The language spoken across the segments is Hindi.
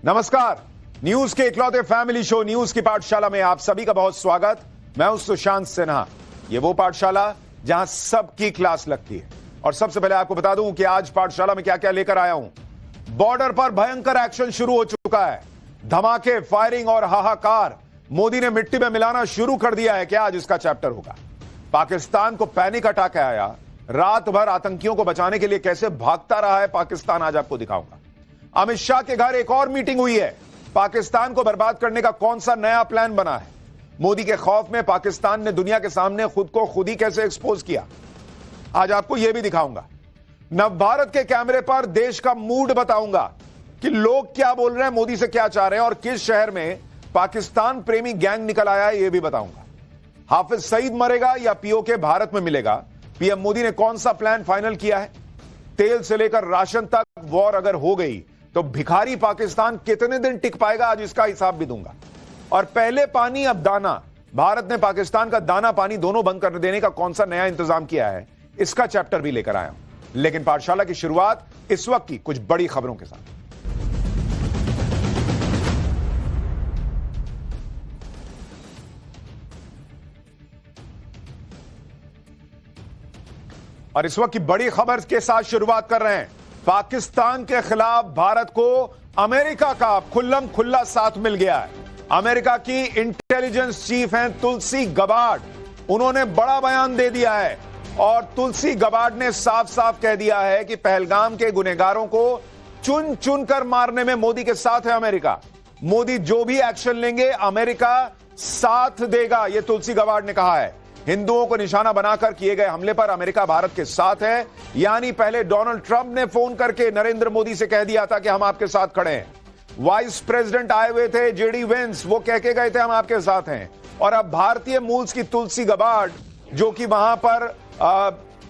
नमस्कार। न्यूज के इकलौते फैमिली शो न्यूज की पाठशाला में आप सभी का बहुत स्वागत। मैं हूं सुशांत सिन्हा। ये वो पाठशाला जहां सबकी क्लास लगती है। और सबसे पहले आपको बता दूं कि आज पाठशाला में क्या क्या लेकर आया हूं। बॉर्डर पर भयंकर एक्शन शुरू हो चुका है। धमाके, फायरिंग और हाहाकार। मोदी ने मिट्टी में मिलाना शुरू कर दिया है। क्या आज इसका चैप्टर होगा। पाकिस्तान को पैनिक अटैक आया। रात भर आतंकियों को बचाने के लिए कैसे भागता रहा है पाकिस्तान, आज आपको दिखाऊंगा। अमित शाह के घर एक और मीटिंग हुई है। पाकिस्तान को बर्बाद करने का कौन सा नया प्लान बना है। मोदी के खौफ में पाकिस्तान ने दुनिया के सामने खुद को खुद ही कैसे एक्सपोज किया, आज आपको यह भी दिखाऊंगा। नवभारत के कैमरे पर देश का मूड बताऊंगा कि लोग क्या बोल रहे हैं, मोदी से क्या चाह रहे हैं और किस शहर में पाकिस्तान प्रेमी गैंग निकल आया है, यह भी बताऊंगा। हाफिज सईद मरेगा या पीओके भारत में मिलेगा, पीएम मोदी ने कौन सा प्लान फाइनल किया है। तेल से लेकर राशन तक वॉर अगर हो गई तो भिखारी पाकिस्तान कितने दिन टिक पाएगा, आज इसका हिसाब भी दूंगा। और पहले पानी अब दाना, भारत ने पाकिस्तान का दाना पानी दोनों बंद कर देने का कौन सा नया इंतजाम किया है, इसका चैप्टर भी लेकर आया हूं। लेकिन पाठशाला की शुरुआत इस वक्त की कुछ बड़ी खबरों के साथ। और इस वक्त की बड़ी खबर के साथ शुरुआत कर रहे हैं। पाकिस्तान के खिलाफ भारत को अमेरिका का खुल्लम खुल्ला साथ मिल गया है। अमेरिका की इंटेलिजेंस चीफ हैं तुलसी गबार्ड, उन्होंने बड़ा बयान दे दिया है। और तुलसी गबार्ड ने साफ साफ कह दिया है कि पहलगाम के गुनहगारों को चुन चुन कर मारने में मोदी के साथ है अमेरिका। मोदी जो भी एक्शन लेंगे अमेरिका साथ देगा, यह तुलसी गबार्ड ने कहा है। हिंदुओं को निशाना बनाकर किए गए हमले पर अमेरिका भारत के साथ है। यानी पहले डोनाल्ड ट्रंप ने फोन करके नरेंद्र मोदी से कह दिया था कि हम आपके साथ खड़े हैं। वाइस प्रेसिडेंट आए हुए थे जेडी वेंस, वो कह के गए थे हम आपके साथ हैं। और अब भारतीय मूल्स की तुलसी गबार्ड, जो कि वहां पर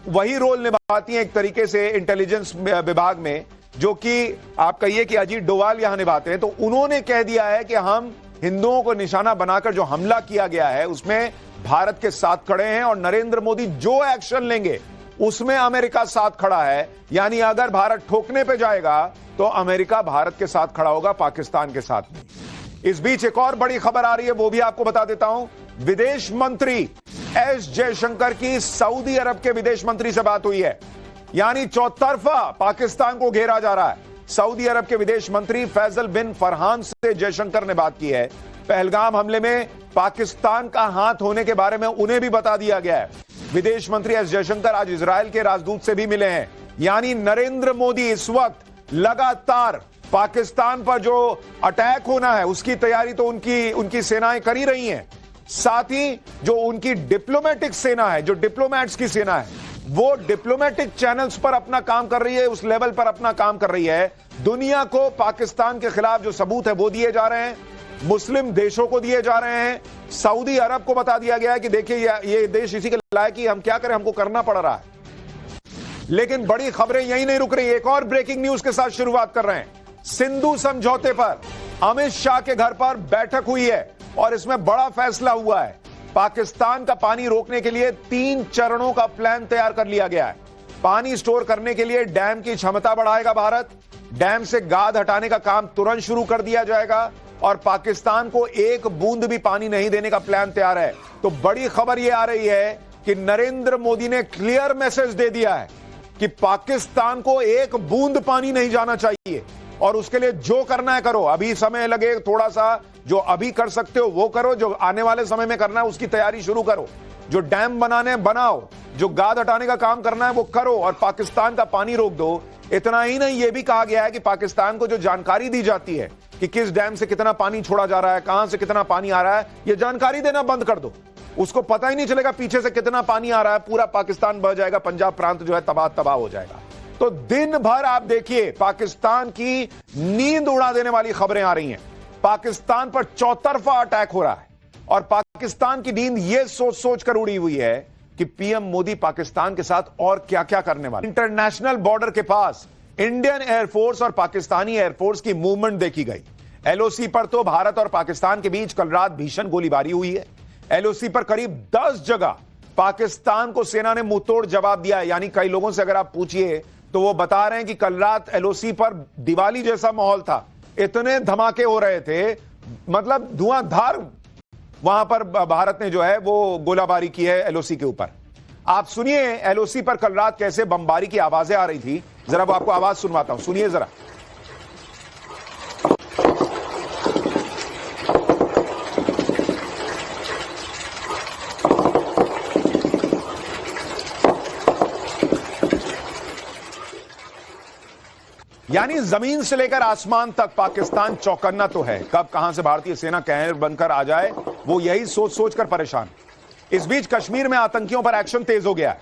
वही रोल निभाती हैं एक तरीके से इंटेलिजेंस विभाग में, जो कि आप कहिए कि अजीत डोवाल यहां निभाते हैं, तो उन्होंने कह दिया है कि हम हिंदुओं को निशाना बनाकर जो हमला किया गया है उसमें भारत के साथ खड़े हैं और नरेंद्र मोदी जो एक्शन लेंगे उसमें अमेरिका साथ खड़ा है। यानी अगर भारत ठोकने पे जाएगा तो अमेरिका भारत के साथ खड़ा होगा, पाकिस्तान के साथ नहीं। इस बीच एक और बड़ी खबर आ रही है, वो भी आपको बता देता हूं। विदेश मंत्री एस जयशंकर की सऊदी अरब के विदेश मंत्री से बात हुई है। यानी चौतरफा पाकिस्तान को घेरा जा रहा है। सऊदी अरब के विदेश मंत्री फैसल बिन फरहान से जयशंकर ने बात की है। पहलगाम हमले में पाकिस्तान का हाथ होने के बारे में उन्हें भी बता दिया गया है। विदेश मंत्री एस जयशंकर आज इजराइल के राजदूत से भी मिले हैं। यानी नरेंद्र मोदी इस वक्त लगातार पाकिस्तान पर जो अटैक होना है उसकी तैयारी तो उनकी सेनाएं कर ही रही हैं। साथ ही जो उनकी डिप्लोमेटिक सेना है, जो डिप्लोमैट्स की सेना है, वो डिप्लोमेटिक चैनल्स पर अपना काम कर रही है, उस लेवल पर अपना काम कर रही है। दुनिया को पाकिस्तान के खिलाफ जो सबूत है वो दिए जा रहे हैं, मुस्लिम देशों को दिए जा रहे हैं। सऊदी अरब को बता दिया गया है कि देखिए ये देश इसी के लायक ही, हम क्या करें, हमको करना पड़ रहा है। लेकिन बड़ी खबरें यहीं नहीं रुक रही। एक और ब्रेकिंग न्यूज के साथ शुरुआत कर रहे हैं। सिंधु समझौते पर अमित शाह के घर पर बैठक हुई है और इसमें बड़ा फैसला हुआ है। पाकिस्तान का पानी रोकने के लिए 3 चरणों का प्लान तैयार कर लिया गया है। पानी स्टोर करने के लिए डैम की क्षमता बढ़ाएगा भारत। डैम से गाद हटाने का काम तुरंत शुरू कर दिया जाएगा और पाकिस्तान को एक बूंद भी पानी नहीं देने का प्लान तैयार है। तो बड़ी खबर यह आ रही है कि नरेंद्र मोदी ने क्लियर मैसेज दे दिया है कि पाकिस्तान को एक बूंद पानी नहीं जाना चाहिए और उसके लिए जो करना है करो। अभी समय लगे थोड़ा सा, जो अभी कर सकते हो वो करो, जो आने वाले समय में करना है उसकी तैयारी शुरू करो। जो डैम बनाने बनाओ, जो गाद हटाने का काम करना है वो करो और पाकिस्तान का पानी रोक दो। इतना ही नहीं, यह भी कहा गया है कि पाकिस्तान को जो जानकारी दी जाती है कि किस डैम से कितना पानी छोड़ा जा रहा है, कहां से कितना पानी आ रहा है, यह जानकारी देना बंद कर दो। उसको पता ही नहीं चलेगा पीछे से कितना पानी आ रहा है, पूरा पाकिस्तान बह जाएगा, पंजाब प्रांत जो है तबाह हो जाएगा। तो दिन भर आप देखिए पाकिस्तान की नींद उड़ा देने वाली खबरें आ रही हैं। पाकिस्तान पर चौतरफा अटैक हो रहा है और पाकिस्तान की नींद यह सोच सोच कर उड़ी हुई है कि पीएम मोदी पाकिस्तान के साथ और क्या क्या करने वाले। इंटरनेशनल बॉर्डर के पास इंडियन एयरफोर्स और पाकिस्तानी एयरफोर्स की मूवमेंट देखी गई। एलओसी पर तो भारत और पाकिस्तान के बीच कल रात भीषण गोलीबारी हुई है। एलओसी पर करीब 10 जगह पाकिस्तान को सेना ने मुंहतोड़ जवाब दिया है। यानी कई लोगों से अगर आप पूछिए तो वो बता रहे हैं कि कल रात एलओसी पर दिवाली जैसा माहौल था। इतने धमाके हो रहे थे, मतलब धुआंधार वहां पर भारत ने जो है वो गोलाबारी की है एलओसी के ऊपर। आप सुनिए एलओसी पर कल रात कैसे बमबारी की आवाजें आ रही थी, जरा वो आपको आवाज सुनवाता हूं, सुनिए जरा। यानी जमीन से लेकर आसमान तक पाकिस्तान चौकन्ना तो है, कब कहां से भारतीय सेना कहर बनकर आ जाए वो यही सोच सोचकर परेशान। इस बीच कश्मीर में आतंकियों पर एक्शन तेज हो गया है।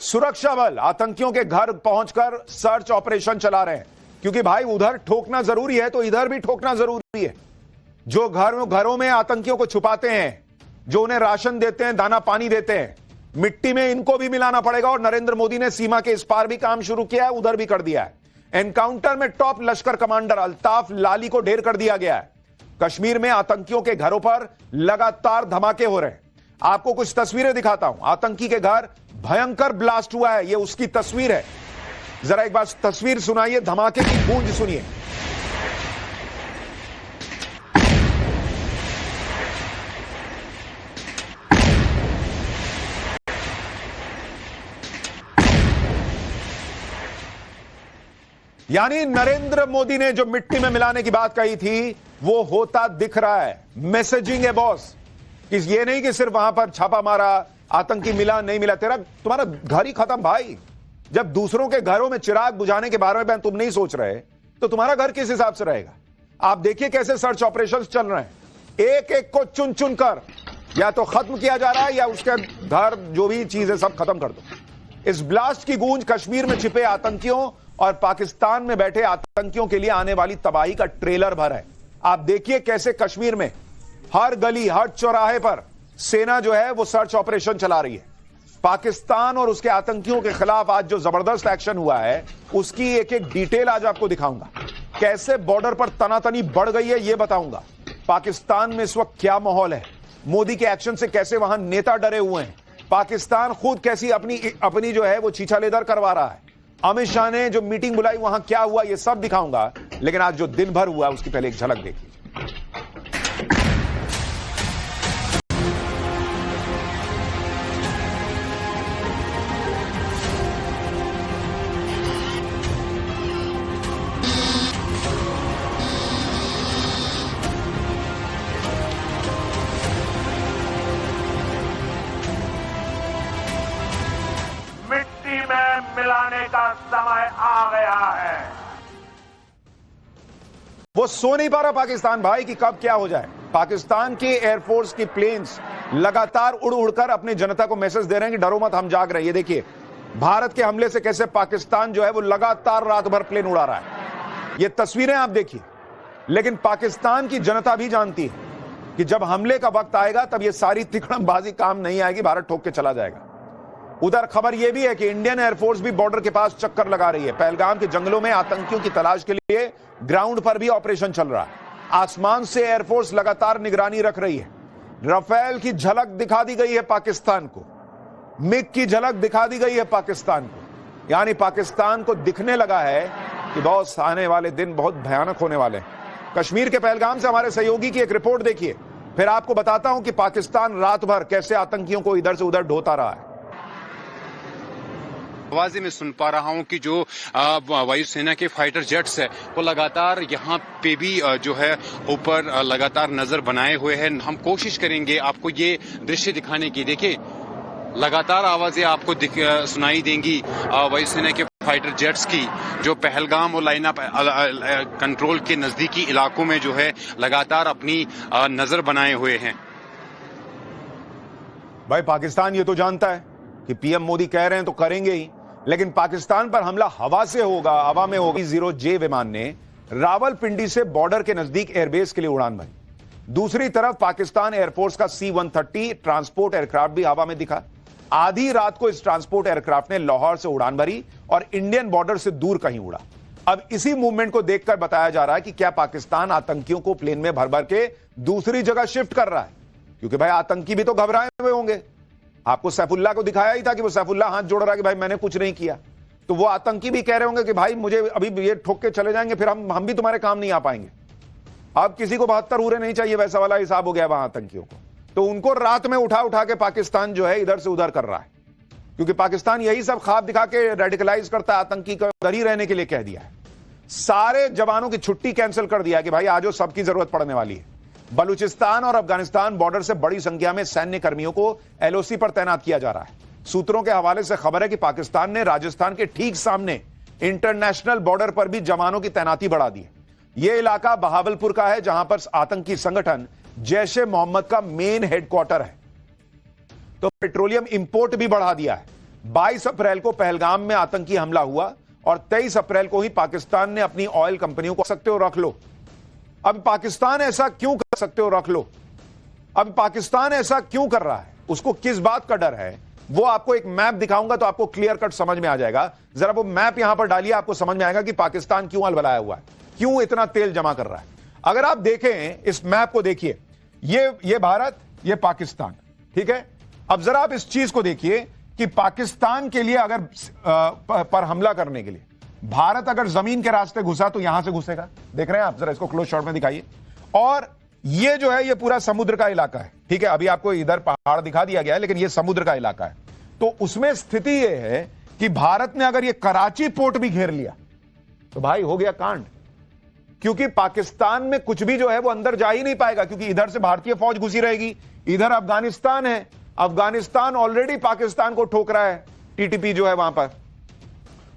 सुरक्षा बल आतंकियों के घर पहुंचकर सर्च ऑपरेशन चला रहे हैं, क्योंकि भाई उधर ठोकना जरूरी है तो इधर भी ठोकना जरूरी है। जो घरों में आतंकियों को छुपाते हैं, जो उन्हें राशन देते हैं, दाना पानी देते हैं, मिट्टी में इनको भी मिलाना पड़ेगा। और नरेंद्र मोदी ने सीमा के इस पार भी काम शुरू किया है, उधर भी कर दिया है। एनकाउंटर में टॉप लश्कर कमांडर अल्ताफ लाली को ढेर कर दिया गया है। कश्मीर में आतंकियों के घरों पर लगातार धमाके हो रहे हैं। आपको कुछ तस्वीरें दिखाता हूं। आतंकी के घर भयंकर ब्लास्ट हुआ है, यह उसकी तस्वीर है। जरा एक बार तस्वीर सुनाइए, धमाके की गूंज सुनिए। यानी नरेंद्र मोदी ने जो मिट्टी में मिलाने की बात कही थी वो होता दिख रहा है। मैसेजिंग है बॉस, कि ये नहीं कि सिर्फ वहां पर छापा मारा, आतंकी मिला नहीं मिला, तुम्हारा घर ही खत्म भाई। जब दूसरों के घरों में चिराग बुझाने के बारे में तुम नहीं सोच रहे तो तुम्हारा घर किस हिसाब से रहेगा। आप देखिए कैसे सर्च ऑपरेशंस चल रहे हैं, एक एक को चुन चुन कर या तो खत्म किया जा रहा है या उसके घर जो भी चीज है सब खत्म कर दो। इस ब्लास्ट की गूंज कश्मीर में छिपे आतंकियों और पाकिस्तान में बैठे आतंकियों के लिए आने वाली तबाही का ट्रेलर भर है। आप देखिए कैसे कश्मीर में हर गली हर चौराहे पर सेना जो है वो सर्च ऑपरेशन चला रही है। पाकिस्तान और उसके आतंकियों के खिलाफ आज जो जबरदस्त एक्शन हुआ है उसकी एक एक डिटेल आज आपको दिखाऊंगा। कैसे बॉर्डर पर तनातनी बढ़ गई है यह बताऊंगा। पाकिस्तान में इस वक्त क्या माहौल है, मोदी के एक्शन से कैसे वहां नेता डरे हुए हैं, पाकिस्तान खुद कैसी अपनी जो है वो छीछालेदर करवा रहा है, अमित शाह ने जो मीटिंग बुलाई वहां क्या हुआ, यह सब दिखाऊंगा। लेकिन आज जो दिन भर हुआ उसकी पहले एक झलक देखिए। मिलाने का समय आ गया है। वो सो नहीं पा रहा पाकिस्तान भाई कि कब क्या हो जाए। पाकिस्तान के एयरफोर्स की प्लेन्स लगातार उड़ उड़कर अपनी जनता को मैसेज दे रहे हैं कि डरो मत, हम जाग रहे हैं। ये देखिए भारत के हमले से कैसे पाकिस्तान जो है वो लगातार रात भर प्लेन उड़ा रहा है। ये तस्वीरें आप देखिए। लेकिन पाकिस्तान की जनता भी जानती है कि जब हमले का वक्त आएगा तब ये सारी तिकड़मबाजी काम नहीं आएगी, भारत ठोक के चला जाएगा। उधर खबर यह भी है कि इंडियन एयरफोर्स भी बॉर्डर के पास चक्कर लगा रही है। पहलगाम के जंगलों में आतंकियों की तलाश के लिए ग्राउंड पर भी ऑपरेशन चल रहा है। आसमान से एयरफोर्स लगातार निगरानी रख रही है। राफेल की झलक दिखा दी गई है पाकिस्तान को, मिग की झलक दिखा दी गई है पाकिस्तान को। यानी पाकिस्तान को दिखने लगा है कि बॉस आने वाले दिन बहुत भयानक होने वाले हैं। कश्मीर के पहलगाम से हमारे सहयोगी की एक रिपोर्ट देखिए, फिर आपको बताता हूं कि पाकिस्तान रात भर कैसे आतंकियों को इधर से उधर ढोता रहा है। आवाज़ें मैं सुन पा रहा हूं कि जो वायुसेना के फाइटर जेट्स है वो लगातार यहाँ पे भी जो है ऊपर लगातार नजर बनाए हुए हैं। हम कोशिश करेंगे आपको ये दृश्य दिखाने की। देखिए लगातार आवाजें आपको सुनाई देंगी वायुसेना के फाइटर जेट्स की, जो पहलगाम और लाइन ऑफ कंट्रोल के नजदीकी इलाकों में जो है लगातार अपनी नजर बनाए हुए हैं। भाई पाकिस्तान ये तो जानता है कि पीएम मोदी कह रहे हैं तो करेंगे ही, लेकिन पाकिस्तान पर हमला हवा से होगा, हवा में होगा। 0J विमान ने रावलपिंडी से बॉर्डर के नजदीक एयरबेस के लिए उड़ान भरी। दूसरी तरफ पाकिस्तान एयरफोर्स का C-130 ट्रांसपोर्ट एयरक्राफ्ट भी हवा में दिखा। आधी रात को इस ट्रांसपोर्ट एयरक्राफ्ट ने लाहौर से उड़ान भरी और इंडियन बॉर्डर से दूर कहीं उड़ा। अब इसी मूवमेंट को देखकर बताया जा रहा है कि क्या पाकिस्तान आतंकियों को प्लेन में भर भर के दूसरी जगह शिफ्ट कर रहा है, क्योंकि भाई आतंकी भी तो घबराए हुए होंगे। आपको सैफुल्लाह को दिखाया ही था कि वो सैफुल्लाह हाथ जोड़ रहा है कि भाई मैंने कुछ नहीं किया, तो वो आतंकी भी कह रहे होंगे कि भाई मुझे अभी ये ठोक के चले जाएंगे, फिर हम भी तुम्हारे काम नहीं आ पाएंगे। अब किसी को 72 उरे नहीं चाहिए, वैसा वाला हिसाब हो गया वहां आतंकियों को। तो उनको रात में उठा उठा के पाकिस्तान जो है इधर से उधर कर रहा है, क्योंकि पाकिस्तान यही सब ख्वाब दिखा के रेडिकलाइज करता है, आतंकी को उधर ही रहने के लिए कह दिया है। सारे जवानों की छुट्टी कैंसिल कर दिया कि भाई आज सबकी जरूरत पड़ने वाली है। बलूचिस्तान और अफगानिस्तान बॉर्डर से बड़ी संख्या में सैन्य कर्मियों को एलओसी पर तैनात किया जा रहा है। सूत्रों के हवाले से खबर है कि पाकिस्तान ने राजस्थान के ठीक सामने इंटरनेशनल बॉर्डर पर भी जवानों की तैनाती बढ़ा दी है। यह इलाका बहावलपुर का है, जहां पर आतंकी संगठन जैश ए मोहम्मद का मेन हेडक्वार्टर है। तो पेट्रोलियम इंपोर्ट भी बढ़ा दिया है। 22 अप्रैल को पहलगाम में आतंकी हमला हुआ और 23 अप्रैल को ही पाकिस्तान ने अपनी ऑयल कंपनियों को सकते हो रख लो। अब पाकिस्तान ऐसा क्यों कर सकते हो रख लो, अब पाकिस्तान ऐसा क्यों कर रहा है, उसको किस बात का डर है, वो आपको एक मैप दिखाऊंगा तो आपको क्लियर कट समझ में आ जाएगा। जरा वो मैप यहां पर डालिए, आपको समझ में आएगा कि पाकिस्तान क्यों अलबलाया हुआ है, क्यों इतना तेल जमा कर रहा है। अगर आप देखें इस मैप को, देखिए ये भारत, ये पाकिस्तान, ठीक है। अब जरा आप इस चीज को देखिए कि पाकिस्तान के लिए अगर पर हमला करने के लिए भारत अगर जमीन के रास्ते घुसा तो यहां से घुसेगा, देख रहे हैं आप, जरा इसको क्लोज शॉट में दिखाइए। और ये जो है ये पूरा समुद्र का इलाका है, ठीक है। अभी आपको इधर पहाड़ दिखा दिया गया है, लेकिन ये समुद्र का इलाका है। तो उसमें स्थिति ये है कि भारत ने अगर ये कराची पोर्ट भी घेर लिया तो भाई हो गया कांड, क्योंकि पाकिस्तान में कुछ भी जो है वो अंदर जा ही नहीं पाएगा, क्योंकि इधर से भारतीय फौज घुसी रहेगी, इधर अफगानिस्तान है, अफगानिस्तान ऑलरेडी पाकिस्तान को ठोक रहा है, टीटीपी जो है वहां पर।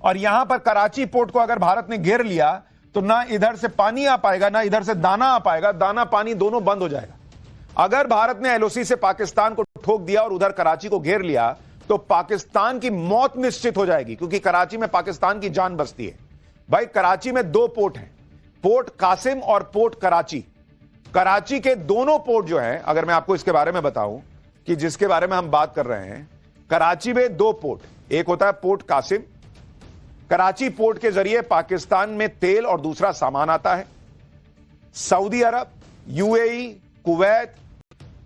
और यहां पर कराची पोर्ट को अगर भारत ने घेर लिया तो ना इधर से पानी आ पाएगा, ना इधर से दाना आ पाएगा, दाना पानी दोनों बंद हो जाएगा। अगर भारत ने एलओसी से पाकिस्तान को ठोक दिया और उधर कराची को घेर लिया तो पाकिस्तान की मौत निश्चित हो जाएगी, क्योंकि कराची में पाकिस्तान की जान बसती है। भाई कराची में 2 पोर्ट हैं, पोर्ट कासिम और पोर्ट कराची। कराची के दोनों पोर्ट जो हैं, अगर मैं आपको इसके बारे में बताऊं कि जिसके बारे में हम बात कर रहे हैं, कराची में 2 पोर्ट, एक होता है पोर्ट कासिम। कराची पोर्ट के जरिए पाकिस्तान में तेल और दूसरा सामान आता है। सऊदी अरब, यूएई, कुवैत,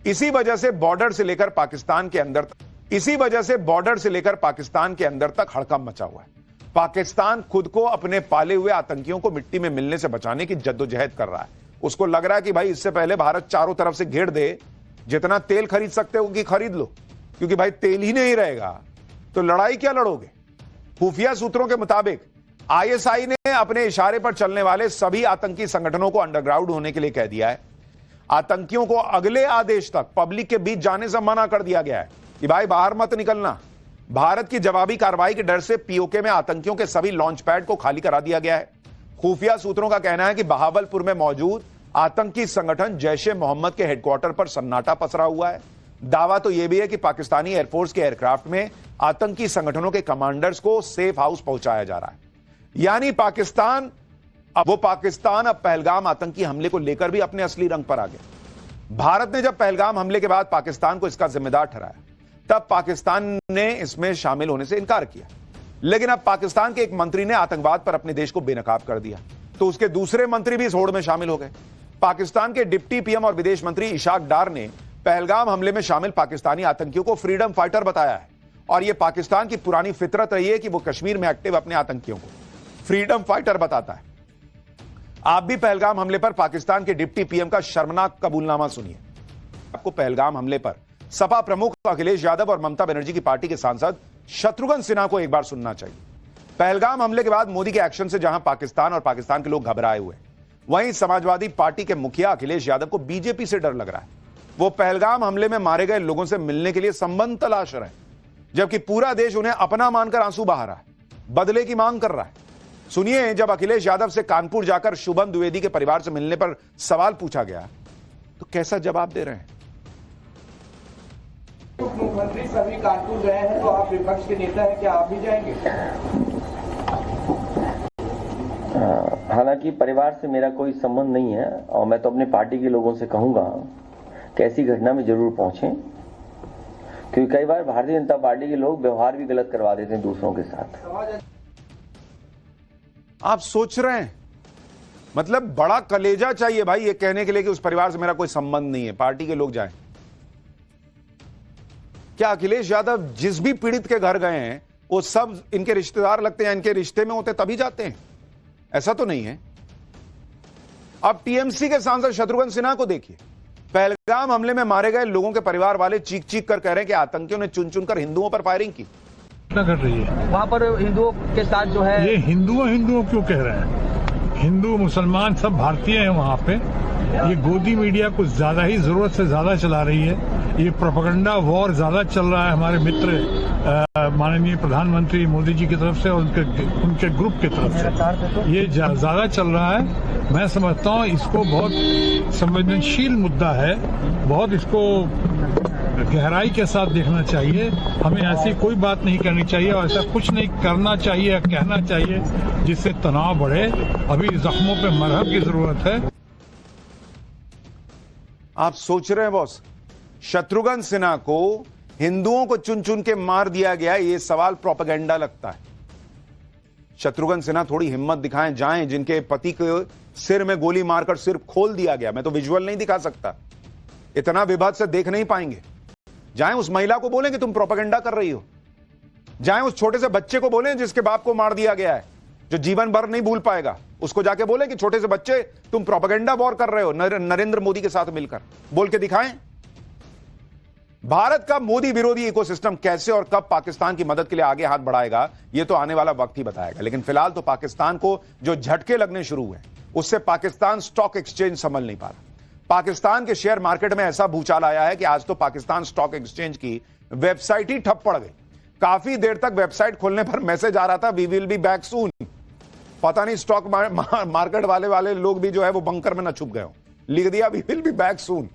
इसी वजह से बॉर्डर से लेकर पाकिस्तान के अंदर तक हड़कंप मचा हुआ है। पाकिस्तान खुद को अपने पाले हुए आतंकियों को मिट्टी में मिलने से बचाने की जद्दोजहद कर रहा है। उसको लग रहा है कि भाई इससे पहले भारत चारों तरफ से घेर दे, जितना तेल खरीद सकते हो कि खरीद लो, क्योंकि भाई तेल ही नहीं रहेगा तो लड़ाई क्या लड़ोगे। खुफिया सूत्रों के मुताबिक आईएसआई ने अपने इशारे पर चलने वाले सभी आतंकी संगठनों को अंडरग्राउंड होने के लिए कह दिया है। आतंकियों को अगले आदेश तक पब्लिक के बीच जाने से मना कर दिया गया है कि भाई बाहर मत निकलना। भारत की जवाबी कार्रवाई के डर से पीओके में आतंकियों के सभी लॉन्च पैड को खाली करा दिया गया है। खुफिया सूत्रों का कहना है कि बहावलपुर में मौजूद आतंकी संगठन जैश ए मोहम्मद के हेडक्वार्टर पर सन्नाटा पसरा हुआ है। दावा तो यह भी है कि पाकिस्तानी एयरफोर्स के एयरक्राफ्ट में आतंकी संगठनों के कमांडर्स को सेफ हाउस पहुंचाया जा रहा है। यानी पाकिस्तान अब पहलगाम आतंकी हमले को लेकर भी अपने असली रंग पर आ गया। भारत ने जब पहलगाम हमले के बाद पाकिस्तान को इसका जिम्मेदार ठहराया, तब पाकिस्तान ने इसमें शामिल होने से इनकार किया। लेकिन अब पाकिस्तान के एक मंत्री ने आतंकवाद पर अपने देश को बेनकाब कर दिया, तो उसके दूसरे मंत्री भी इस होड़ में शामिल हो गए। पाकिस्तान के डिप्टी पीएम और विदेश मंत्री इशाक डार ने पहलगाम हमले में शामिल पाकिस्तानी आतंकियों को फ्रीडम फाइटर बताया है। और यह पाकिस्तान की पुरानी फितरत रही है कि वो कश्मीर में एक्टिव अपने आतंकियों को फ्रीडम फाइटर बताता है। आप भी पहलगाम हमले पर पाकिस्तान के डिप्टी पीएम का शर्मनाक कबूलनामा सुनिए। आपको पहलगाम हमले पर सपा प्रमुख अखिलेश यादव और ममता बनर्जी की पार्टी के सांसद शत्रुघ्न सिन्हा को एक बार सुनना चाहिए। पहलगाम हमले के बाद मोदी के एक्शन से जहां पाकिस्तान और पाकिस्तान के लोग घबराए हुए, वहीं समाजवादी पार्टी के मुखिया अखिलेश यादव को बीजेपी से डर लग रहा है। वो पहलगाम हमले में मारे गए लोगों से मिलने के लिए संबंध तलाश रहे हैं, जबकि पूरा देश उन्हें अपना मानकर आंसू बहा रहा है, बदले की मांग कर रहा है। सुनिए, जब अखिलेश यादव से कानपुर जाकर शुभम द्विवेदी के परिवार से मिलने पर सवाल पूछा गया तो कैसा जवाब दे रहे हैं। मुख्यमंत्री सभी कानपुर गए हैं, तो आप विपक्ष के नेता हैं, क्या आप भी जाएंगे? हालांकि परिवार से मेरा कोई संबंध नहीं है और मैं तो अपने पार्टी के लोगों से कहूंगा कि ऐसी घटना में जरूर पहुंचें, क्योंकि कई बार भारतीय जनता पार्टी के लोग व्यवहार भी गलत करवा देते हैं दूसरों के साथ। आप सोच रहे हैं, मतलब बड़ा कलेजा चाहिए भाई ये कहने के लिए कि उस परिवार से मेरा कोई संबंध नहीं है, पार्टी के लोग जाएं। क्या अखिलेश यादव जिस भी पीड़ित के घर गए हैं वो सब इनके रिश्तेदार लगते हैं, इनके रिश्ते में होते तभी जाते हैं? ऐसा तो नहीं है। अब टीएमसी के सांसद शत्रुघ्न सिन्हा को देखिए, पहलगाम हमले में मारे गए लोगों के परिवार वाले चीख चीख कर कह रहे हैं कि आतंकियों ने चुन चुनकर हिंदुओं पर फायरिंग की। कर रही है वहाँ पर हिंदुओं के साथ जो है, ये हिंदुओं क्यों कह रहे हैं? हिंदू मुसलमान सब भारतीय हैं वहाँ पे। ये गोदी मीडिया कुछ ज्यादा ही जरूरत से ज्यादा चला रही है। ये प्रोपेगेंडा वॉर ज्यादा चल रहा है हमारे मित्र माननीय प्रधानमंत्री मोदी जी की तरफ से और उनके ग्रुप की तरफ से ये ज्यादा चल रहा है। मैं समझता हूँ इसको बहुत संवेदनशील मुद्दा है, बहुत इसको गहराई के साथ देखना चाहिए। हमें ऐसी कोई बात नहीं करनी चाहिए और ऐसा कुछ नहीं करना चाहिए, कहना चाहिए जिससे तनाव बढ़े। अभी जख्मों पे मरहम की जरूरत है। आप सोच रहे हैं बॉस, शत्रुघ्न सिन्हा को हिंदुओं को चुन चुन के मार दिया गया, ये सवाल प्रोपेगेंडा लगता है। शत्रुघ्न सिन्हा थोड़ी हिम्मत दिखाएं, जाएं जिनके पति के सिर में गोली मारकर सिर खोल दिया गया। मैं तो विजुअल नहीं दिखा सकता, इतना विभत्स से देख नहीं पाएंगे। जाएं उस महिला को बोलें कि तुम प्रोपेगेंडा कर रही हो। जाएं उस छोटे से बच्चे को बोलें जिसके बाप को मार दिया गया है, जो जीवन भर नहीं भूल पाएगा, उसको जाके बोलें कि छोटे से बच्चे तुम प्रोपेगेंडा वॉर कर रहे हो नरेंद्र मोदी के साथ मिलकर। बोल के दिखाएं। भारत का मोदी विरोधी इकोसिस्टम कैसे और कब पाकिस्तान की मदद के लिए आगे हाथ बढ़ाएगा, यह तो आने वाला वक्त ही बताएगा। लेकिन फिलहाल तो पाकिस्तान को जो झटके लगने शुरू हुए उससे पाकिस्तान स्टॉक एक्सचेंज संभल नहीं पा रहा। पाकिस्तान के शेयर मार्केट में ऐसा भूचाल आया है कि आज तो पाकिस्तान स्टॉक एक्सचेंज की वेबसाइट ही ठप पड़ गई। काफी देर तक वेबसाइट खोलने पर मैसेज आ रहा था, we will be back soon. पता नहीं स्टॉक मार्केट वाले लोग भी जो है वो बंकर में न छुप गए हो, लिख दिया we will be back soon.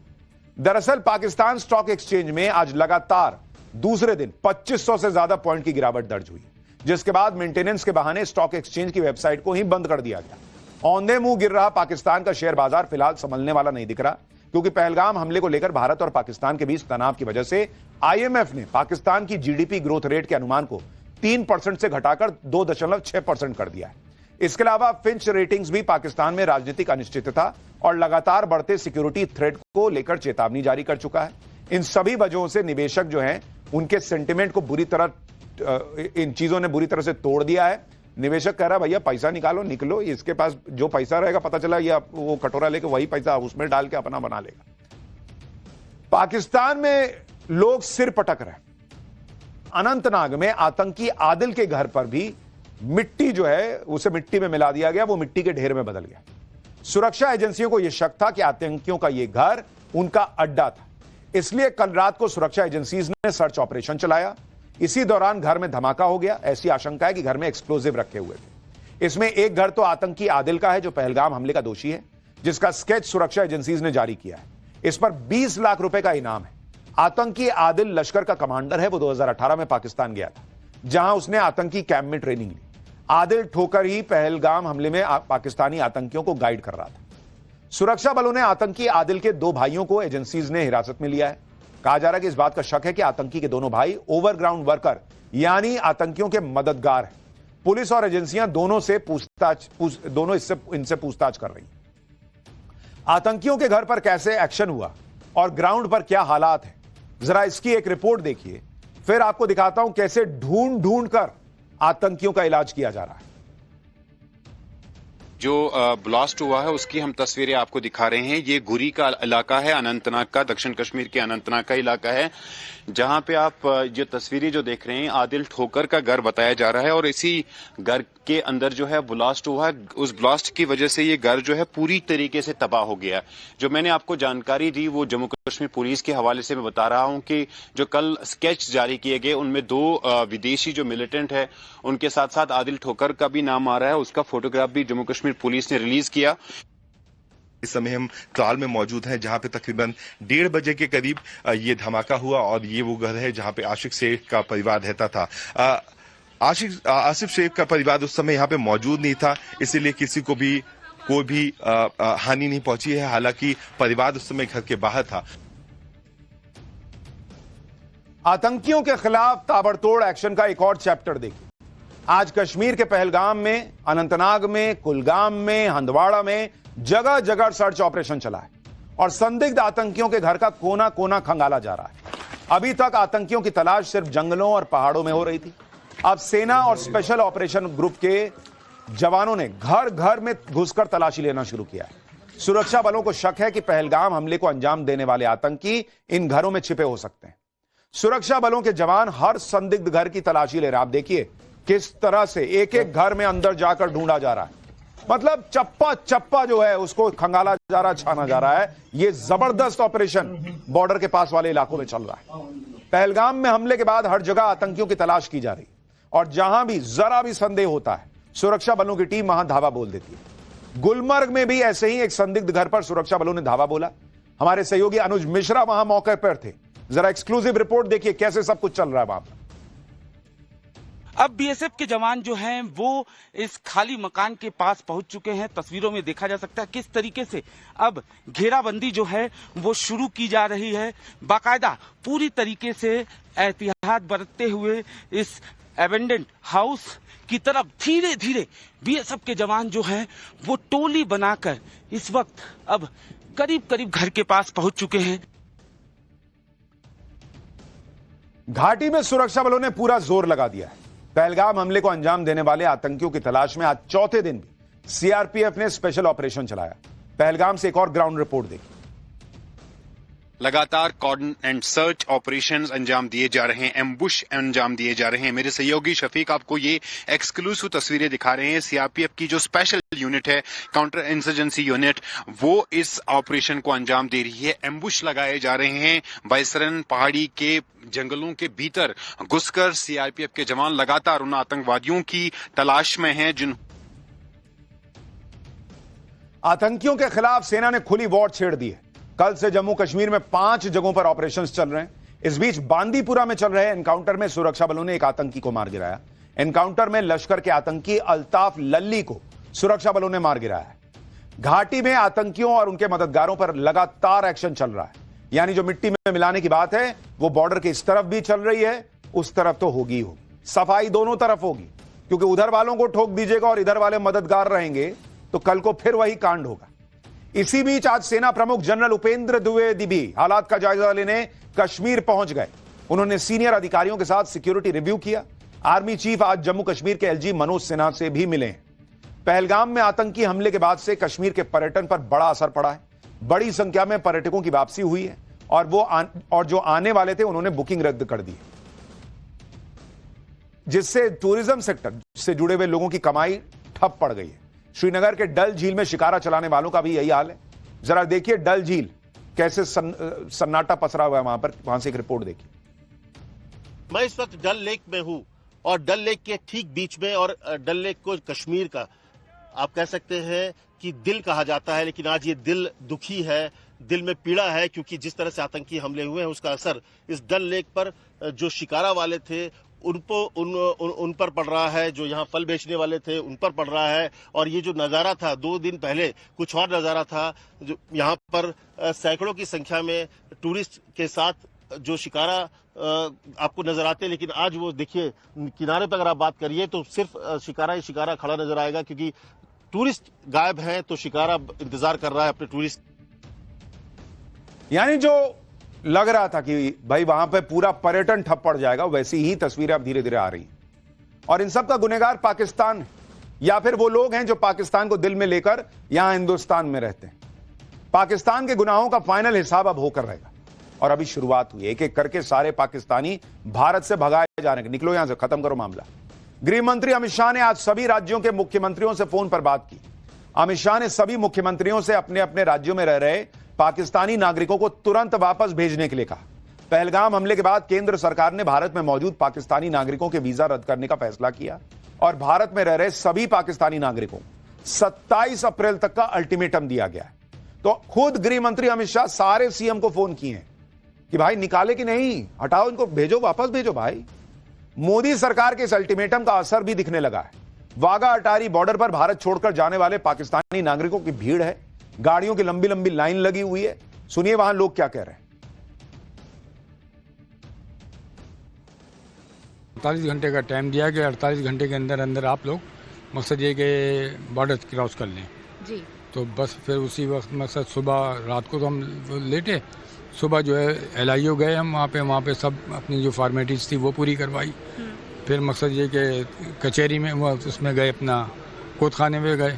दरअसल पाकिस्तान स्टॉक एक्सचेंज में आज लगातार दूसरे दिन 2500 से ज्यादा पॉइंट की गिरावट दर्ज हुई, जिसके बाद मेंटेनेंस के बहाने स्टॉक एक्सचेंज की वेबसाइट को ही बंद कर दिया गया। औंधे मुंह गिर रहा पाकिस्तान का शेयर बाजार फिलहाल संभलने वाला नहीं दिख रहा, क्योंकि पहलगाम हमले को लेकर भारत और पाकिस्तान के बीच तनाव की वजह से आईएमएफ ने पाकिस्तान की जीडीपी ग्रोथ रेट के अनुमान को 3% से घटाकर 2.6% कर दिया है। इसके अलावा फिंच रेटिंग्स भी पाकिस्तान में राजनीतिक अनिश्चितता और लगातार बढ़ते सिक्योरिटी थ्रेट को लेकर चेतावनी जारी कर चुका है। इन सभी वजहों से निवेशक जो हैं उनके सेंटिमेंट को इन चीजों ने बुरी तरह से तोड़ दिया है। निवेशक कह रहा है भैया पैसा निकलो, इसके पास जो पैसा रहेगा पता चला या वो कटोरा लेके वही पैसा उसमें डाल के अपना बना लेगा। पाकिस्तान में लोग सिर पटक रहे हैं। अनंतनाग में आतंकी आदिल के घर पर भी मिट्टी जो है उसे मिट्टी में मिला दिया गया, वो मिट्टी के ढेर में बदल गया। सुरक्षा एजेंसियों को यह शक था कि आतंकियों का यह घर उनका अड्डा था, इसलिए कल रात को सुरक्षा एजेंसीज ने सर्च ऑपरेशन चलाया। इसी दौरान घर में धमाका हो गया। ऐसी आशंका है कि घर में एक्सप्लोजिव रखे हुए थे। इसमें एक घर तो आतंकी आदिल का है जो पहलगाम हमले का दोषी है, जिसका स्केच सुरक्षा एजेंसीज ने जारी किया है। इस पर 20 लाख रुपए का इनाम है। आतंकी आदिल लश्कर का कमांडर है। वो 2018 में पाकिस्तान गया था, जहां उसने आतंकी कैंप में ट्रेनिंग ली। आदिल ठोकर ही पहलगाम हमले में पाकिस्तानी आतंकियों को गाइड कर रहा था। सुरक्षा बलों ने आतंकी आदिल के 2 भाइयों को एजेंसीज ने हिरासत में लिया है। कहा जा रहा है कि इस बात का शक है कि आतंकी के दोनों भाई ओवरग्राउंड वर्कर यानी आतंकियों के मददगार हैं। पुलिस और एजेंसियां दोनों इनसे पूछताछ कर रही हैं। आतंकियों के घर पर कैसे एक्शन हुआ और ग्राउंड पर क्या हालात है, जरा इसकी एक रिपोर्ट देखिए, फिर आपको दिखाता हूं कैसे ढूंढ कर आतंकियों का इलाज किया जा रहा है। जो ब्लास्ट हुआ है उसकी हम तस्वीरें आपको दिखा रहे हैं। ये गुरी का इलाका है, अनंतनाग का, दक्षिण कश्मीर के अनंतनाग का इलाका है, जहां पे आप जो तस्वीरें जो देख रहे हैं आदिल ठोकर का घर बताया जा रहा है। और इसी घर के अंदर जो है ब्लास्ट हुआ है। उस ब्लास्ट की वजह से ये घर जो है पूरी तरीके से तबाह हो गया। जो मैंने आपको जानकारी दी वो जम्मू कश्मीर पुलिस के हवाले से मैं बता रहा हूं कि जो कल स्केच जारी किए गए उनमें 2 विदेशी जो मिलिटेंट है उनके साथ साथ आदिल ठोकर का भी नाम आ रहा है। उसका फोटोग्राफ भी जम्मू कश्मीर पुलिस ने रिलीज किया। इस समय हम ट्राल में मौजूद हैं, जहां पे तकरीबन 1:30 बजे के करीब ये धमाका हुआ और ये वो घर है जहां पे आशिक शेख का परिवार रहता था। आसिफ शेख का परिवार उस समय यहाँ पे मौजूद नहीं था, इसीलिए किसी को भी कोई भी हानि नहीं पहुंची है। हालांकि परिवार उस समय घर के बाहर था। आतंकियों के खिलाफ ताबड़तोड़ एक्शन का एक और चैप्टर देखिए। आज कश्मीर के पहलगाम में, अनंतनाग में, कुलगाम में, हंदवाड़ा में जगह जगह सर्च ऑपरेशन चला है और संदिग्ध आतंकियों के घर का कोना कोना खंगाला जा रहा है। अभी तक आतंकियों की तलाश सिर्फ जंगलों और पहाड़ों में हो रही थी। अब सेना और स्पेशल ऑपरेशन ग्रुप के जवानों ने घर घर में घुसकर तलाशी लेना शुरू किया है। सुरक्षा बलों को शक है कि पहलगाम हमले को अंजाम देने वाले आतंकी इन घरों में छिपे हो सकते हैं। सुरक्षा बलों के जवान हर संदिग्ध घर की तलाशी ले रहे हैं। आप देखिए किस तरह से एक एक घर में अंदर जाकर ढूंढा जा रहा है, मतलब चप्पा चप्पा जो है उसको खंगाला जा रहा, छाना जा रहा है। यह जबरदस्त ऑपरेशन बॉर्डर के पास वाले इलाकों में चल रहा है। पहलगाम में हमले के बाद हर जगह आतंकियों की तलाश की जा रही है और जहां भी जरा भी संदेह होता है सुरक्षा बलों की टीम वहां धावा बोल देती है। गुलमर्ग में भी ऐसे ही एक संदिग्ध घर पर सुरक्षा बलों ने धावा बोला। हमारे सहयोगी अनुज मिश्रा वहां मौके पर थे। जरा एक्सक्लूसिव रिपोर्ट देखिए कैसे सब कुछ चल रहा है वहां पर। अब बीएसएफ के जवान जो हैं वो इस खाली मकान के पास पहुंच चुके हैं। तस्वीरों में देखा जा सकता है किस तरीके से अब घेराबंदी जो है वो शुरू की जा रही है। बाकायदा पूरी तरीके से एहतियात बरतते हुए इस एबेंडेंट हाउस की तरफ धीरे धीरे बीएसएफ के जवान जो हैं वो टोली बनाकर इस वक्त अब करीब करीब घर के पास पहुंच चुके हैं। घाटी में सुरक्षा बलों ने पूरा जोर लगा दिया है। पहलगाम हमले को अंजाम देने वाले आतंकियों की तलाश में आज चौथे दिन भी सीआरपीएफ ने स्पेशल ऑपरेशन चलाया। पहलगाम से एक और ग्राउंड रिपोर्ट देखी। लगातार कॉर्डन एंड सर्च ऑपरेशंस अंजाम दिए जा रहे हैं, एम्बुश अंजाम दिए जा रहे हैं। मेरे सहयोगी शफीक आपको ये एक्सक्लूसिव तस्वीरें दिखा रहे हैं। सीआरपीएफ की जो स्पेशल यूनिट है, काउंटर इंसर्जेंसी यूनिट, वो इस ऑपरेशन को अंजाम दे रही है। एम्बुश लगाए जा रहे हैं। बाइसरन पहाड़ी के जंगलों के भीतर घुसकर सीआरपीएफ के जवान लगातार उन आतंकवादियों की तलाश में हैं जिन आतंकियों के खिलाफ सेना ने खुली वॉर छेड़ दी है। कल से जम्मू कश्मीर में 5 जगहों पर ऑपरेशंस चल रहे हैं। इस बीच बांदीपुरा में चल रहे एनकाउंटर में सुरक्षा बलों ने एक आतंकी को मार गिराया। एनकाउंटर में लश्कर के आतंकी अल्ताफ लल्ली को सुरक्षा बलों ने मार गिराया है। घाटी में आतंकियों और उनके मददगारों पर लगातार एक्शन चल रहा है। यानी जो मिट्टी में मिलाने की बात है वो बॉर्डर के इस तरफ भी चल रही है, उस तरफ तो होगी होगी। सफाई दोनों तरफ होगी, क्योंकि उधर वालों को ठोक दीजिएगा और इधर वाले मददगार रहेंगे तो कल को फिर वही कांड होगा। इसी बीच आज सेना प्रमुख जनरल उपेंद्र द्विवेदी भी हालात का जायजा लेने कश्मीर पहुंच गए। उन्होंने सीनियर अधिकारियों के साथ सिक्योरिटी रिव्यू किया। आर्मी चीफ आज जम्मू कश्मीर के एलजी मनोज सिन्हा से भी मिले। पहलगाम में आतंकी हमले के बाद से कश्मीर के पर्यटन पर बड़ा असर पड़ा है। बड़ी संख्या में पर्यटकों की वापसी हुई है और जो आने वाले थे उन्होंने बुकिंग रद्द कर दी, जिससे टूरिज्म सेक्टर से जुड़े हुए लोगों की कमाई ठप पड़ गई है। श्रीनगर के डल झील में शिकारा चलाने वालों का भी यही हाल है। जरा देखिए डल झील कैसे सन्नाटा पसरा हुआ है वहां पर। वहां से एक रिपोर्ट देखिए। मैं इस वक्त डल लेक में हूं और डल लेक के ठीक बीच में, और डल लेक को कश्मीर का आप कह सकते हैं कि दिल कहा जाता है, लेकिन आज ये दिल दुखी है, दिल में पीड़ा है, क्योंकि जिस तरह से आतंकी हमले हुए हैं उसका असर इस डल लेक पर जो शिकारा वाले थे उन पर पड़ रहा है, जो यहाँ फल बेचने वाले थे उन पर पड़ रहा है। और ये जो नज़ारा था 2 दिन पहले कुछ और नज़ारा था, जो यहाँ पर सैकड़ों की संख्या में टूरिस्ट के साथ जो शिकारा आपको नजर आते हैं, लेकिन आज वो देखिए किनारे पर अगर आप बात करिए तो सिर्फ शिकारा ही शिकारा खड़ा नजर आएगा, क्योंकि टूरिस्ट गायब हैं तो शिकारा इंतजार कर रहा है अपने टूरिस्ट। यानी जो लग रहा था कि भाई वहां पे पूरा पर्यटन ठप पड़ जाएगा, वैसी ही तस्वीरें अब धीरे धीरे आ रही हैं। और इन सब का गुनहगार पाकिस्तान है, या फिर वो लोग हैं जो पाकिस्तान को दिल में लेकर यहां हिंदुस्तान में रहते हैं। पाकिस्तान के गुनाहों का फाइनल हिसाब अब होकर रहेगा और अभी शुरुआत हुई। एक एक करके सारे पाकिस्तानी भारत से भगाए जा रहे हैं। निकलो यहां से, खत्म करो मामला। गृह मंत्री अमित शाह ने आज सभी राज्यों के मुख्यमंत्रियों से फोन पर बात की। अमित शाह ने सभी मुख्यमंत्रियों से अपने अपने राज्यों में रह रहे पाकिस्तानी नागरिकों को तुरंत वापस भेजने के लिए कहा। पहलगाम हमले के बाद केंद्र सरकार ने भारत में मौजूद पाकिस्तानी नागरिकों के वीजा रद्द करने का फैसला किया और भारत में रह रहे सभी पाकिस्तानी नागरिकों 27 अप्रैल तक का अल्टीमेटम दिया गया है। तो खुद गृह मंत्री अमित शाह सारे सीएम को फोन किए हैं कि भाई निकाले कि नहीं, हटाओ इनको, भेजो, वापस भेजो भाई। मोदी सरकार के इस अल्टीमेटम का असर भी दिखने लगा है। वाघा अटारी बॉर्डर पर भारत छोड़कर जाने वाले पाकिस्तानी नागरिकों की भीड़ है। गाड़ियों की लंबी लंबी लाइन लगी हुई है। सुनिए वहां लोग क्या कह रहे हैं। 48 घंटे का टाइम दिया कि 48 घंटे के अंदर अंदर आप लोग मकसद ये कि बॉर्डर क्रॉस कर लें जी। तो बस फिर उसी वक्त मकसद सुबह, रात को तो हम लेटे, सुबह जो है LIO गए हम वहाँ पे सब अपनी जो फॉर्मेलिटीज़ थी वो पूरी करवाई। फिर मकसद ये कि कचहरी में उसमें गए, अपना कोतखाने में गए,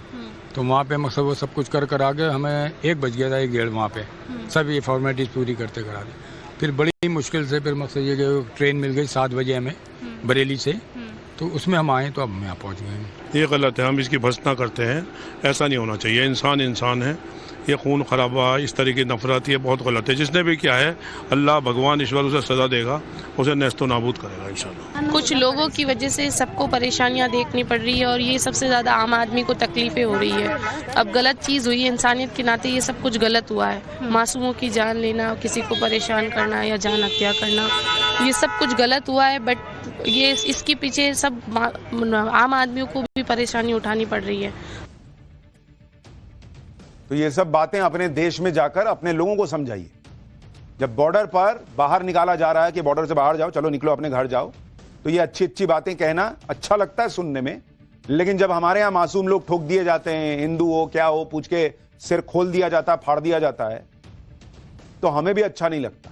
तो तो वहाँ पे मकसद वो सब कुछ कर आगे हमें 1 बज गया था 1:30 वहाँ पे सब ये फॉर्मेलिटीज पूरी करते करा दी। फिर बड़ी मुश्किल से फिर मकसद ये कि ट्रेन मिल गई 7 बजे हमें बरेली से, तो उसमें हम आए तो अब हम यहाँ पहुँच गए। ये गलत है, हम इसकी भर्त्सना करते हैं, ऐसा नहीं होना चाहिए। इंसान इंसान है, ये खून खराबा इस तरह की नफरत ये बहुत गलत है। जिसने भी किया है अल्लाह भगवान ईश्वर उसे सजा देगा, उसे नेस्तो नाबूद करेगा इंशाल्लाह। कुछ लोगों की वजह से सबको परेशानियां देखनी पड़ रही है और ये सबसे ज़्यादा आम आदमी को तकलीफें हो रही है। अब गलत चीज़ हुई है, इंसानियत के नाते ये सब कुछ गलत हुआ है। मासूमों की जान लेना, किसी को परेशान करना या जान हत्या करना, ये सब कुछ गलत हुआ है। बट ये इसके पीछे सब आम आदमियों को भी परेशानी उठानी पड़ रही है। तो ये सब बातें अपने देश में जाकर अपने लोगों को समझाइए। जब बॉर्डर पर बाहर निकाला जा रहा है कि बॉर्डर से बाहर जाओ, चलो निकलो अपने घर जाओ, तो ये अच्छी अच्छी बातें कहना अच्छा लगता है सुनने में, लेकिन जब हमारे यहां मासूम लोग ठोक दिए जाते हैं, हिंदू हो क्या हो पूछ के सिर खोल दिया जाता है, फाड़ दिया जाता है, तो हमें भी अच्छा नहीं लगता।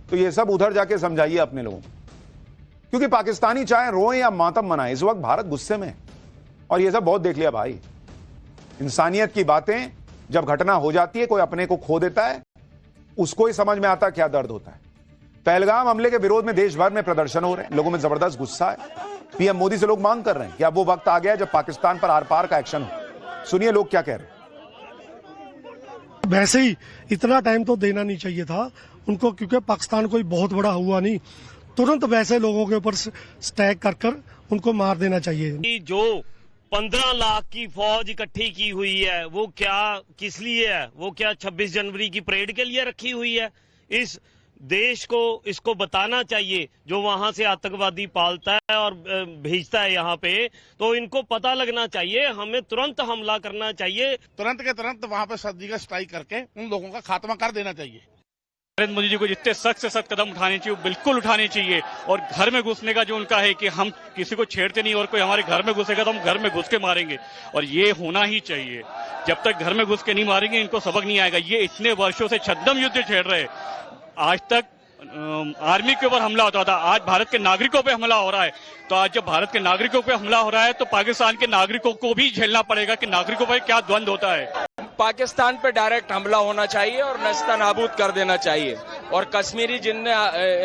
तो ये सब उधर जाके समझाइए अपने लोगों को, क्योंकि पाकिस्तानी चाहे रोएं या मातम मनाएं, इस वक्त भारत गुस्से में है। और ये सब बहुत देख लिया भाई। इंसानियत की बातें जब घटना हो जाती है, कोई अपने को खो देता है, उसको ही समझ में आता है क्या दर्द होता है। पहलगाम हमले के विरोध में देश भर में प्रदर्शन हो रहे हैं, लोगों में जबरदस्त गुस्सा है। पीएम मोदी से लोग मांग कर रहे हैं कि अब वो वक्त आ गया जब पाकिस्तान पर आर पार का एक्शन हो। सुनिए लोग क्या कह रहे हैं। वैसे ही इतना टाइम तो देना नहीं चाहिए था उनको, क्योंकि पाकिस्तान कोई बहुत बड़ा हुआ नहीं, तुरंत वैसे लोगों के ऊपर स्टैक कर उनको मार देना चाहिए। जो 15 लाख की फौज इकट्ठी की हुई है वो क्या किस लिए है? वो क्या 26 जनवरी की परेड के लिए रखी हुई है? इस देश को इसको बताना चाहिए, जो वहां से आतंकवादी पालता है और भेजता है यहाँ पे, तो इनको पता लगना चाहिए। हमें तुरंत हमला करना चाहिए, तुरंत के तुरंत वहां पे सर्जिकल स्ट्राइक करके उन लोगों का खात्मा कर देना चाहिए। नरेंद्र मोदी जी को जितने सख्त से सख्त कदम उठाने चाहिए बिल्कुल उठाने चाहिए। और घर में घुसने का जो उनका है कि हम किसी को छेड़ते नहीं और कोई हमारे घर में घुसेगा तो हम घर में घुस के मारेंगे, और ये होना ही चाहिए। जब तक घर में घुस के नहीं मारेंगे इनको सबक नहीं आएगा। ये इतने वर्षों से छद्म युद्ध छेड़ रहे, आज तक आर्मी के ऊपर हमला होता था, आज भारत के नागरिकों पे हमला हो रहा है। तो आज जब भारत के नागरिकों पे हमला हो रहा है तो पाकिस्तान के नागरिकों को भी झेलना पड़ेगा कि नागरिकों पर क्या द्वंद होता है। पाकिस्तान पे डायरेक्ट हमला होना चाहिए और नस्ता नाबूद कर देना चाहिए, और कश्मीरी जिनने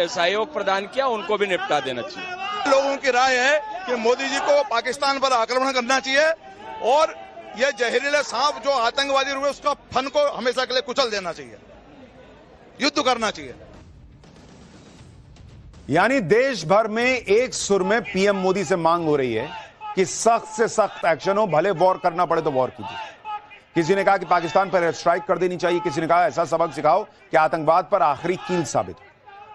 सहयोग प्रदान किया उनको भी निपटा देना चाहिए। लोगों की राय है कि मोदी जी को पाकिस्तान पर आक्रमण करना चाहिए और यह जहरीले सांप जो आतंकवादी रूप है उसका फन को हमेशा के लिए कुचल देना चाहिए, युद्ध करना चाहिए। यानी देश भर में एक सुर में पीएम मोदी से मांग हो रही है कि सख्त से सख्त एक्शन हो, भले वॉर करना पड़े तो वॉर कीजिए। किसी ने कहा कि पाकिस्तान पर एयर स्ट्राइक कर देनी चाहिए, किसी ने कहा ऐसा सबक सिखाओ कि आतंकवाद पर आखिरी कील साबित हो।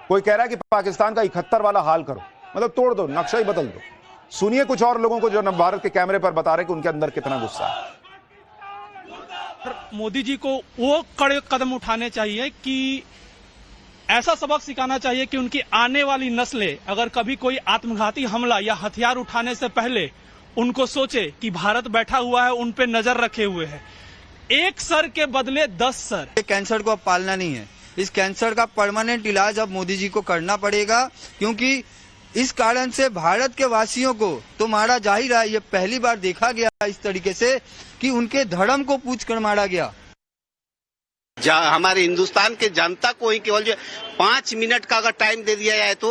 कोई कह रहा है कि पाकिस्तान का 71 वाला हाल करो, मतलब तोड़ दो, नक्शा ही बदल दो। सुनिए कुछ और लोगों को जो भारत के कैमरे पर बता रहे कि उनके अंदर कितना गुस्सा है। मोदी जी को वो कड़े कदम उठाने चाहिए कि ऐसा सबक सिखाना चाहिए कि उनकी आने वाली नस्लें अगर कभी कोई आत्मघाती हमला या हथियार उठाने से पहले उनको सोचे कि भारत बैठा हुआ है, उन पे नजर रखे हुए है। एक सर के बदले 10 सर। कैंसर को अब पालना नहीं है, इस कैंसर का परमानेंट इलाज अब मोदी जी को करना पड़ेगा, क्योंकि इस कारण से भारत के वासियों को तो मारा जा ही रहा है। ये पहली बार देखा गया इस तरीके से कि उनके धर्म को पूछकर मारा गया। हमारे हिंदुस्तान के जनता को ही केवल जो 5 मिनट का अगर टाइम दे दिया जाए तो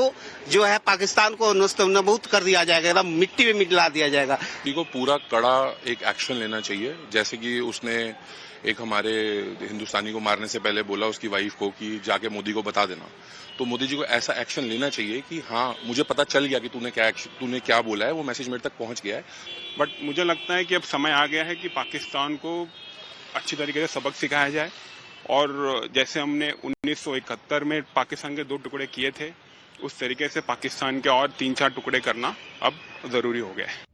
जो है पाकिस्तान को नबूद कर दिया जाएगा, एकदम मिट्टी में मिला दिया जाएगा। को पूरा कड़ा एक एक्शन लेना चाहिए, जैसे कि उसने एक हमारे हिंदुस्तानी को मारने से पहले बोला उसकी वाइफ को कि जाके मोदी को बता देना। तो मोदी जी को ऐसा एक्शन लेना चाहिए कि हाँ मुझे पता चल गया कि तूने क्या बोला है, वो मैसेज मेरे तक पहुंच गया है। बट मुझे लगता है कि अब समय आ गया है कि पाकिस्तान को अच्छी तरीके से सबक सिखाया जाए, और जैसे हमने 1971 में पाकिस्तान के 2 टुकड़े किए थे, उस तरीके से पाकिस्तान के और 3-4 टुकड़े करना अब जरूरी हो गया है।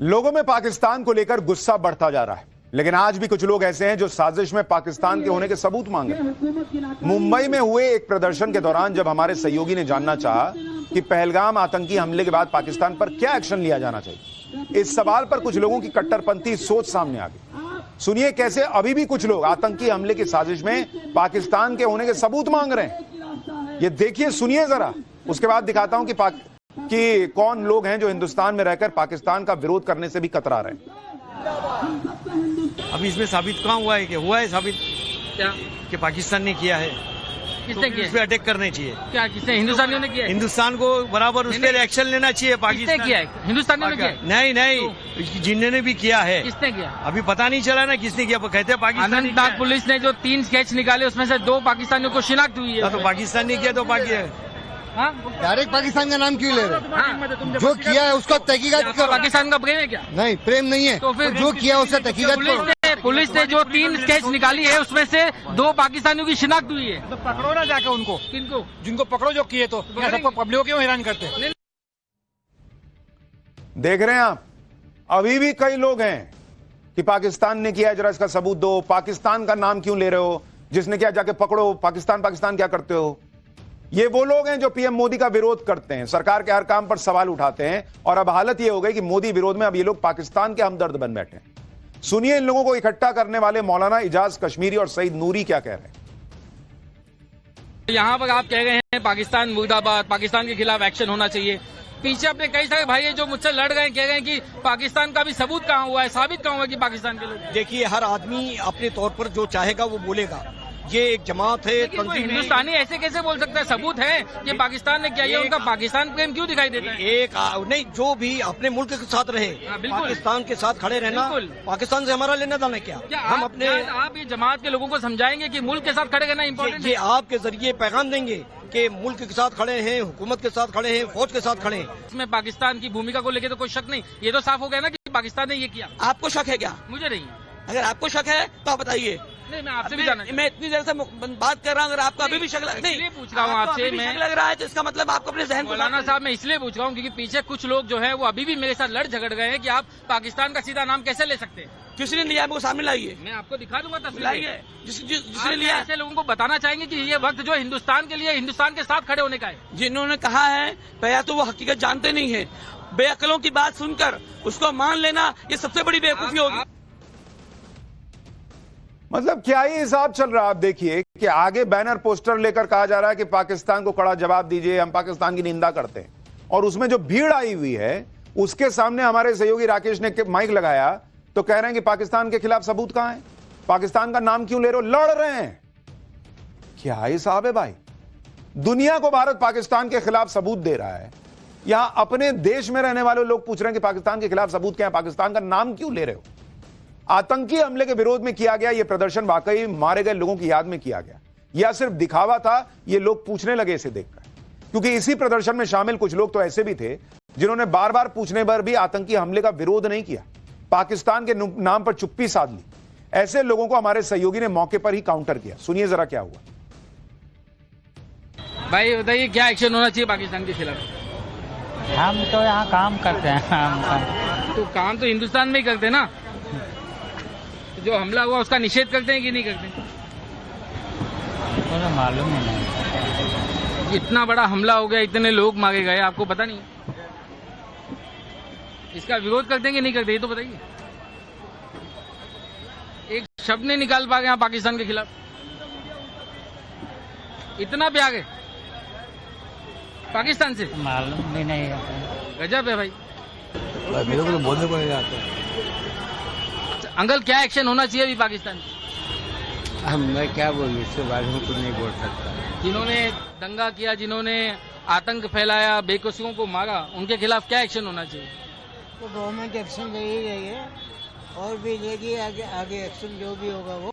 लोगों में पाकिस्तान को लेकर गुस्सा बढ़ता जा रहा है, लेकिन आज भी कुछ लोग ऐसे हैं जो साजिश में पाकिस्तान के होने के सबूत मांग रहे हैं। मुंबई में हुए एक प्रदर्शन के दौरान जब हमारे सहयोगी ने जानना चाहा कि पहलगाम आतंकी हमले के बाद पाकिस्तान पर क्या एक्शन लिया जाना चाहिए, इस सवाल पर कुछ लोगों की कट्टरपंथी सोच सामने आ गई। सुनिए कैसे अभी भी कुछ लोग आतंकी हमले की साजिश में पाकिस्तान के होने के सबूत मांग रहे हैं। ये देखिए, सुनिए जरा, उसके बाद दिखाता हूं कि कौन लोग हैं जो हिंदुस्तान में रहकर पाकिस्तान का विरोध करने से भी कतरा रहे हैं। अभी इसमें साबित कहाँ हुआ है कि हुआ है साबित क्या कि पाकिस्तान ने किया है? किसने तो किया? इस पे अटैक करने चाहिए। क्या किसने? हिंदुस्तानियों ने किया है? हिंदुस्तान को बराबर उस पर एक्शन लेना चाहिए। किसने पाकिस्तान किया है? हिंदुस्तानियों ने किया है? नहीं, जिन्होंने भी किया है। किसने किया? अभी पता नहीं चला ना किसने किया, कहते हैं पाकिस्तान। अनंतनाग पुलिस ने जो 3 स्केच निकाले उसमें से 2 पाकिस्तानियों को शिनाख्त हुई है। तो पाकिस्तान ने किया तो डायरेक्ट पाकिस्तान का नाम क्यों ले रहे? जो किया है उसका तहकीकात करो। पाकिस्तान का प्रेम है क्या? नहीं, प्रेम नहीं है। तो फिर जो किया उसका तहकीकात करो। पुलिस ने जो 3 स्केच निकाली है उसमें से 2 पाकिस्तानियों की शिनाख्त हुई है। तो पकड़ो ना जाके उनको। किनको? जिनको पकड़ो जो किए तो सबको पब्लिक को क्यों हैरान करते? देख रहे हैं आप, अभी भी कई लोग हैं कि पाकिस्तान ने किया, जरा इसका सबूत दो। पाकिस्तान का नाम क्यों ले रहे हो? जिसने किया जाके पकड़ो। पाकिस्तान पाकिस्तान क्या करते हो? ये वो लोग हैं जो पीएम मोदी का विरोध करते हैं, सरकार के हर काम पर सवाल उठाते हैं, और अब हालत ये हो गई कि मोदी विरोध में अब ये लोग पाकिस्तान के हमदर्द बन बैठे हैं। सुनिए इन लोगों को इकट्ठा करने वाले मौलाना इजाज कश्मीरी और सईद नूरी क्या कह रहे हैं। यहाँ पर आप कह रहे हैं पाकिस्तान मुर्दाबाद, पाकिस्तान के खिलाफ एक्शन होना चाहिए। पीछे अपने कई सारे भाई हैं जो मुझसे लड़ गए, कह रहे हैं कि पाकिस्तान का भी सबूत कहाँ हुआ है, साबित कहाँ हुआ कि पाकिस्तान के लोग। देखिए, हर आदमी अपने तौर पर जो चाहेगा वो बोलेगा। ये एक जमात है, हिंदुस्तानी ऐसे कैसे बोल सकता है? सबूत है कि पाकिस्तान ने किया। ये उनका पाकिस्तान प्रेम क्यों दिखाई देता है? नहीं, जो भी अपने मुल्क के साथ रहे, पाकिस्तान के साथ खड़े रहना। पाकिस्तान से हमारा लेना देना क्या? हम अपने आप ये जमात के लोगों को समझाएंगे कि मुल्क के साथ खड़े रहना इम्पोर्टेंट है। ये आपके जरिए पैगाम देंगे कि मुल्क के साथ खड़े हैं, हुकूमत के साथ खड़े हैं, फौज के साथ खड़े हैं। इसमें पाकिस्तान की भूमिका को लेकर तो कोई शक नहीं। ये तो साफ हो गया ना कि पाकिस्तान ने ये किया। आपको शक है क्या? मुझे नहीं। अगर आपको शक है तो आप बताइए। नहीं, मैं आपसे भी जानना। मैं इतनी देर से बात कर रहा हूँ, अगर आपको अभी भी शक नहीं पूछ रहा हूँ आपसे, मैं लग रहा है तो इसका मतलब आपको अपने जहन। मौलाना साहब, मैं इसलिए पूछ रहा हूँ क्योंकि पीछे कुछ लोग जो है वो अभी भी मेरे साथ लड़ झगड़ गए हैं कि आप पाकिस्तान का सीधा नाम कैसे ले सकते हैं। किसने लिया? वो सामने लाइए, मैं आपको दिखा दूंगा तस्वीर। लाइए जिसने लिया। ऐसे लोगों को बताना चाहेंगे कि ये वक्त जो हिंदुस्तान के लिए, हिंदुस्तान के साथ खड़े होने का है। जिन्होंने कहा है या तो वो हकीकत जानते नहीं है, बेअकलों की बात सुनकर उसको मान लेना ये सबसे बड़ी बेवकूफी होगी। मतलब क्या ही हिसाब चल रहा है। आप देखिए कि आगे बैनर पोस्टर लेकर कहा जा रहा है कि पाकिस्तान को कड़ा जवाब दीजिए, हम पाकिस्तान की निंदा करते हैं। और उसमें जो भीड़ आई हुई है उसके सामने हमारे सहयोगी राकेश ने माइक लगाया तो कह रहे हैं कि पाकिस्तान के खिलाफ सबूत कहां है, पाकिस्तान का नाम क्यों ले रहे हो, लड़ रहे हैं। क्या हिसाब है भाई? दुनिया को भारत पाकिस्तान के खिलाफ सबूत दे रहा है, यहां अपने देश में रहने वाले लोग पूछ रहे हैं कि पाकिस्तान के खिलाफ सबूत क्या है, पाकिस्तान का नाम क्यों ले रहे हो। आतंकी हमले के विरोध में किया गया यह प्रदर्शन वाकई मारे गए लोगों की याद में किया गया, यह सिर्फ दिखावा था, ये लोग पूछने लगे इसे देखकर। क्योंकि इसी प्रदर्शन में शामिल कुछ लोग तो ऐसे भी थे जिन्होंने बार बार पूछने पर भी आतंकी हमले का विरोध नहीं किया, पाकिस्तान के नाम पर चुप्पी साध ली। ऐसे लोगों को हमारे सहयोगी ने मौके पर ही काउंटर किया। सुनिए जरा क्या हुआ। भाई बताइए क्या एक्शन होना चाहिए पाकिस्तान के खिलाफ? हम तो यहाँ काम करते हैं। तो काम तो हिंदुस्तान में ही करते हैं ना। जो हमला हुआ उसका निषेध करते हैं कि नहीं करते? तो मालूम ही नहीं। इतना बड़ा हमला हो गया, इतने लोग मारे गए, आपको पता नहीं? इसका विरोध करते हैं कि नहीं करते ये तो बताइए। एक शब्द नहीं निकाल पा गए यहाँ पाकिस्तान के खिलाफ। इतना प्यार है पाकिस्तान से, मालूम भी नहीं। गजब है भाई। मेरे को तो बोलने को नहीं आता। अंकल क्या एक्शन होना चाहिए अभी पाकिस्तान? मैं क्या बोलूं, इसके बारे में कुछ नहीं बोल सकता। जिन्होंने दंगा किया, जिन्होंने आतंक फैलाया, बेकसूरों को मारा, उनके खिलाफ क्या एक्शन होना चाहिए? तो गवर्नमेंट एक्शन ले ही रही है और भी लेगी, आगे एक्शन जो भी होगा वो।